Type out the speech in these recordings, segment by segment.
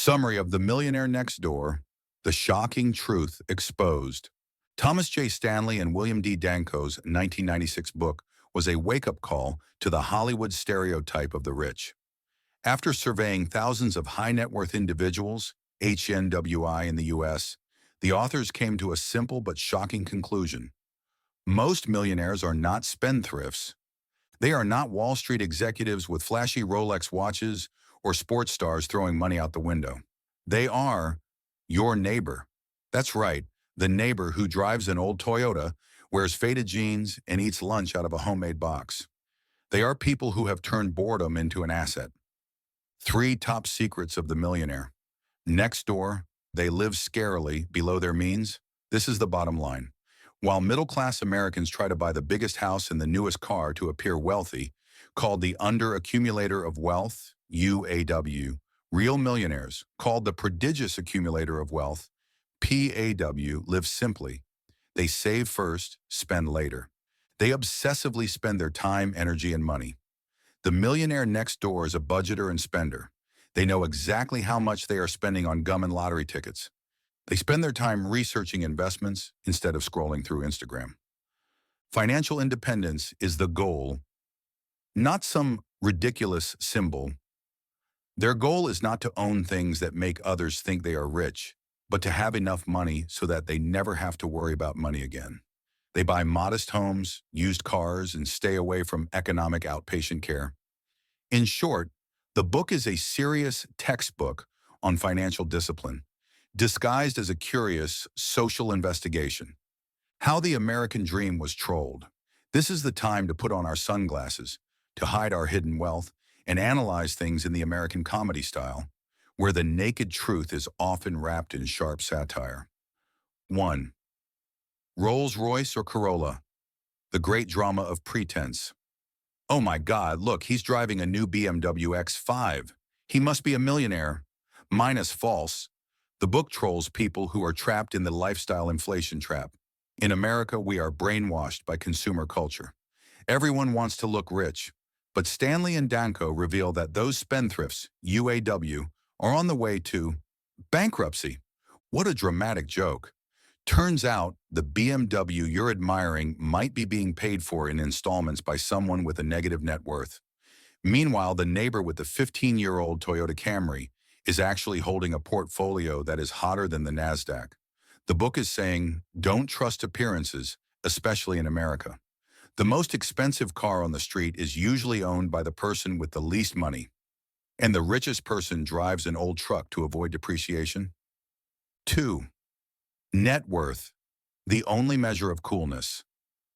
Summary of The Millionaire Next Door, The Shocking Truth Exposed. Thomas J. Stanley and William D. Danko's 1996 book was a wake-up call to the Hollywood stereotype of the rich. After surveying thousands of high-net-worth individuals, HNWI in the U.S., the authors came to a simple but shocking conclusion. Most millionaires are not spendthrifts. They are not Wall Street executives with flashy Rolex watches or sports stars throwing money out the window. They are your neighbor. That's right, the neighbor who drives an old Toyota, wears faded jeans, and eats lunch out of a homemade box. They are people who have turned boredom into an asset. 3 top secrets of the millionaire. Next door, they live scarily below their means. This is the bottom line. While middle-class Americans try to buy the biggest house and the newest car to appear wealthy, called the under-accumulator of wealth, UAW, real millionaires, called the prodigious accumulator of wealth, PAW, live simply. They save first, spend later. They obsessively spend their time, energy, and money. The millionaire next door is a budgeter and spender. They know exactly how much they are spending on gum and lottery tickets. They spend their time researching investments instead of scrolling through Instagram. Financial independence is the goal, not some ridiculous symbol. Their goal is not to own things that make others think they are rich, but to have enough money so that they never have to worry about money again. They buy modest homes, used cars, and stay away from economic outpatient care. In short, the book is a serious textbook on financial discipline, disguised as a curious social investigation. How the American dream was trolled. This is the time to put on our sunglasses, to hide our hidden wealth, and analyze things in the American comedy style, where the naked truth is often wrapped in sharp satire. 1. Rolls-Royce or Corolla? The great drama of pretense. Oh my God, look, he's driving a new BMW X5. He must be a millionaire. Minus false. The book trolls people who are trapped in the lifestyle inflation trap. In America, we are brainwashed by consumer culture. Everyone wants to look rich. But Stanley and Danko reveal that those spendthrifts, UAW, are on the way to bankruptcy. What a dramatic joke. Turns out the BMW you're admiring might be being paid for in installments by someone with a negative net worth. Meanwhile, the neighbor with the 15-year-old Toyota Camry is actually holding a portfolio that is hotter than the NASDAQ. The book is saying, don't trust appearances, especially in America. The most expensive car on the street is usually owned by the person with the least money, and the richest person drives an old truck to avoid depreciation. 2. Net worth, the only measure of coolness.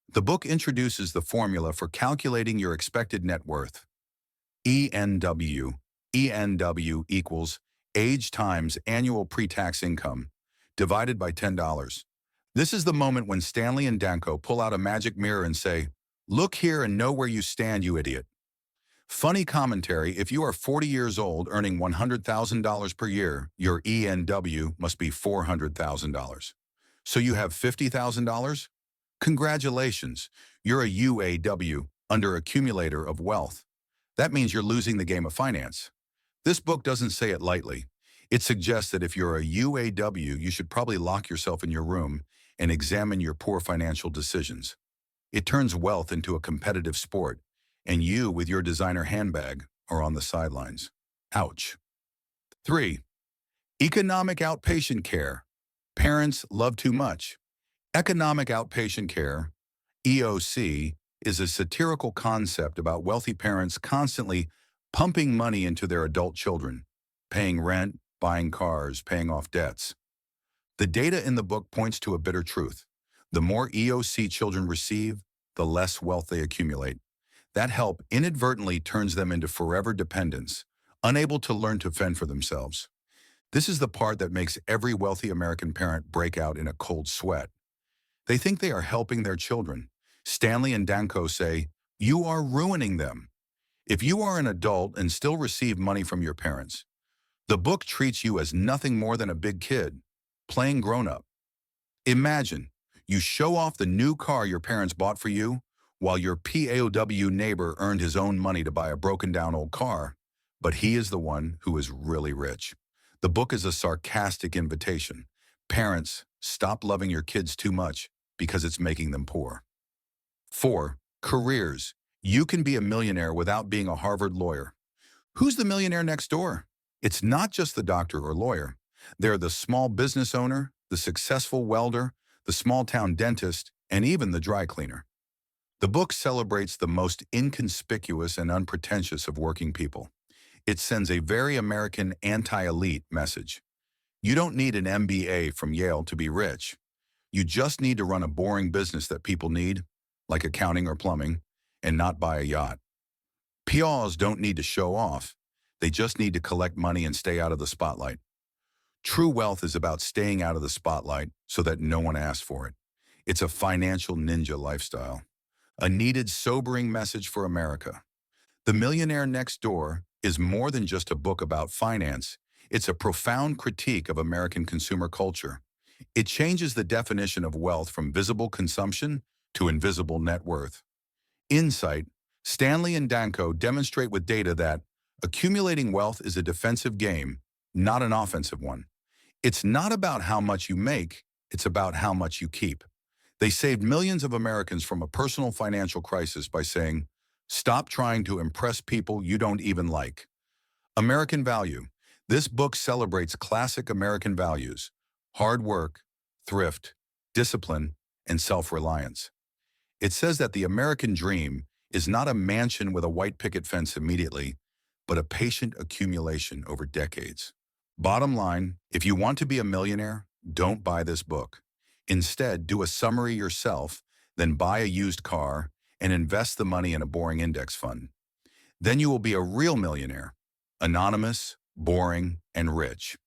The book introduces the formula for calculating your expected net worth. ENW equals age times annual pre-tax income, divided by $10. This is the moment when Stanley and Danko pull out a magic mirror and say, "Look here and know where you stand, you idiot." Funny commentary: if you are 40 years old earning $100,000 per year, your ENW must be $400,000. So you have $50,000? Congratulations, you're a UAW, under accumulator of wealth. That means you're losing the game of finance. This book doesn't say it lightly. It suggests that if you're a UAW, you should probably lock yourself in your room and examine your poor financial decisions. It turns wealth into a competitive sport, and you, with your designer handbag, are on the sidelines. Ouch. 3. Economic outpatient care. Parents love too much. Economic outpatient care, EOC, is a satirical concept about wealthy parents constantly pumping money into their adult children, paying rent, buying cars, paying off debts. The data in the book points to a bitter truth. The more EOC children receive, the less wealth they accumulate. That help inadvertently turns them into forever dependents, unable to learn to fend for themselves. This is the part that makes every wealthy American parent break out in a cold sweat. They think they are helping their children. Stanley and Danko say, you are ruining them. If you are an adult and still receive money from your parents, the book treats you as nothing more than a big kid, playing grown-up. Imagine, you show off the new car your parents bought for you, while your PAW neighbor earned his own money to buy a broken-down old car, but he is the one who is really rich. The book is a sarcastic invitation. Parents, stop loving your kids too much because it's making them poor. 4. Careers. You can be a millionaire without being a Harvard lawyer. Who's the millionaire next door? It's not just the doctor or lawyer. They're the small business owner, the successful welder, the small-town dentist, and even the dry cleaner. The book celebrates the most inconspicuous and unpretentious of working people. It sends a very American anti-elite message. You don't need an MBA from Yale to be rich. You just need to run a boring business that people need, like accounting or plumbing, and not buy a yacht. PRs don't need to show off. They just need to collect money and stay out of the spotlight. True wealth is about staying out of the spotlight so that no one asks for it. It's a financial ninja lifestyle. A needed, sobering message for America. The Millionaire Next Door is more than just a book about finance. It's a profound critique of American consumer culture. It changes the definition of wealth from visible consumption to invisible net worth. Insight. Stanley and Danko demonstrate with data that accumulating wealth is a defensive game, not an offensive one. It's not about how much you make, it's about how much you keep. They saved millions of Americans from a personal financial crisis by saying, stop trying to impress people you don't even like. American value. This book celebrates classic American values: hard work, thrift, discipline, and self-reliance. It says that the American dream is not a mansion with a white picket fence immediately, but a patient accumulation over decades. Bottom line, if you want to be a millionaire, don't buy this book. Instead, do a summary yourself, then buy a used car and invest the money in a boring index fund. Then you will be a real millionaire, anonymous, boring, and rich.